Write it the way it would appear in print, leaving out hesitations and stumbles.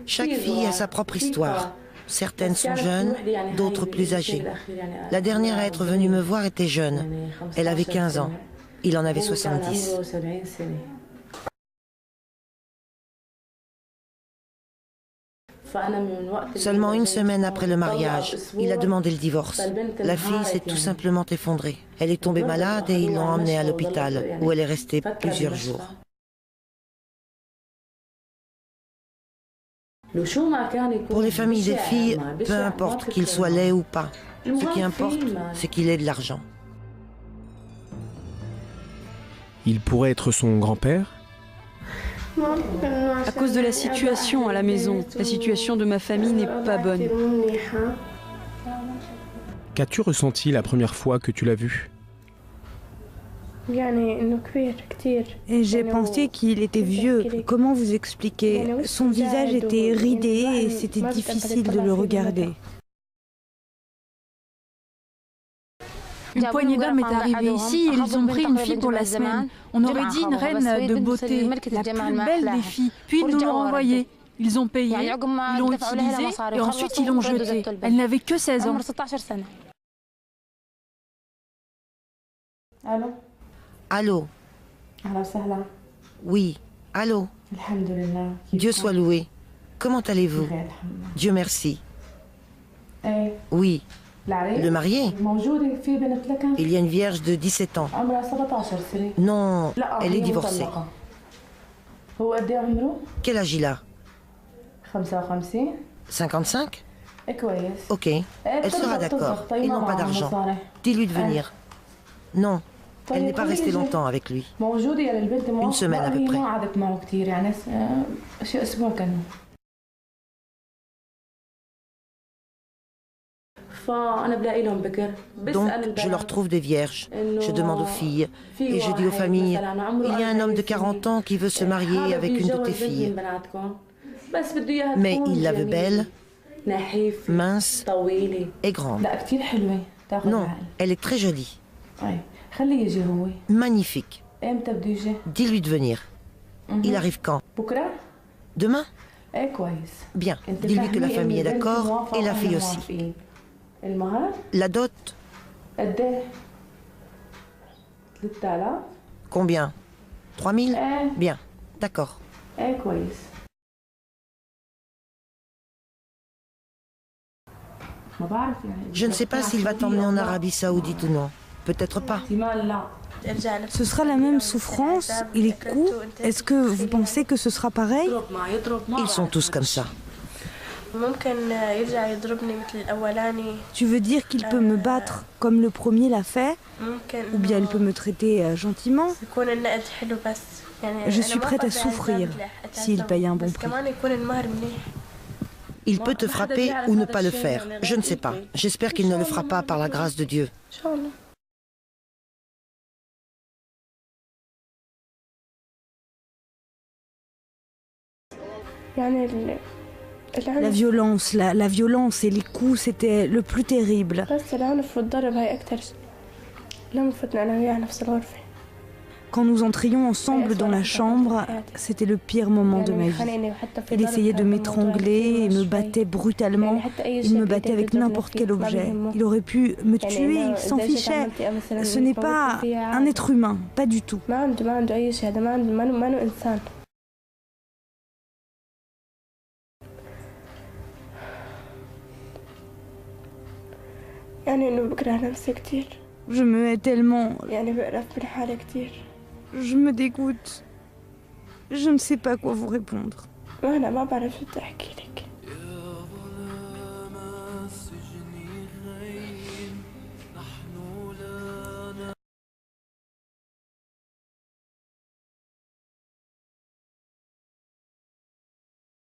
Chaque fille a sa propre histoire. Certaines sont jeunes, d'autres plus âgées. La dernière à être venue me voir était jeune. Elle avait 15 ans. Il en avait 70. Seulement une semaine après le mariage, il a demandé le divorce. La fille s'est tout simplement effondrée. Elle est tombée malade et ils l'ont emmenée à l'hôpital, où elle est restée plusieurs jours. Pour les familles des filles, peu importe qu'il soit laid ou pas. Ce qui importe, c'est qu'il ait de l'argent. Il pourrait être son grand-père? À cause de la situation à la maison, la situation de ma famille n'est pas bonne. Qu'as-tu ressenti la première fois que tu l'as vu? Et j'ai pensé qu'il était vieux. Comment vous expliquer? Son visage était ridé et c'était difficile de le regarder. Une poignée d'hommes est arrivée ici et ils ont pris une fille pour la semaine. On aurait dit une reine de beauté, la plus belle des filles. Puis ils nous l'ont envoyée. Ils ont payé, ils l'ont utilisée et ensuite ils l'ont jetée. Elle n'avait que 16 ans. Allô? Oui, allô? Dieu soit loué. Comment allez-vous? Dieu merci. Oui. Le marié? Il y a une vierge de 17 ans. Non, elle est divorcée. Quel âge il a? 55? Ok, elle sera d'accord. Ils n'ont pas d'argent. Dis-lui de venir. Non, elle n'est pas restée longtemps avec lui. Une semaine à peu près. Donc, je leur trouve des vierges. Je demande aux filles et je dis aux familles, il y a un homme de 40 ans qui veut se marier avec une de tes filles. Mais il la veut belle, mince et grande. Non, elle est très jolie. Magnifique. Dis-lui de venir. Il arrive quand? Demain? Bien, dis-lui que la famille est d'accord et la fille aussi. La dot? Combien? 3000? Bien, d'accord. Je ne sais pas s'il va t'emmener en Arabie Saoudite ou non. Peut-être pas. Ce sera la même souffrance et les coups? Est-ce que vous pensez que ce sera pareil? Ils sont tous comme ça. Tu veux dire qu'il peut me battre comme le premier l'a fait? Ou bien il peut me traiter gentiment? Je suis prête à souffrir s'il paye un bon prix. Il peut te frapper ou ne pas le faire. Je ne sais pas. J'espère qu'il ne le fera pas par la grâce de Dieu. La violence et les coups, c'était le plus terrible. Quand nous entrions ensemble dans la chambre, c'était le pire moment de ma vie. Il essayait de m'étrangler et me battait brutalement. Il me battait avec n'importe quel objet. Il aurait pu me tuer, il s'en fichait. Ce n'est pas un être humain, pas du tout. Je me hais tellement. Je me dégoûte. Je ne sais pas quoi vous répondre.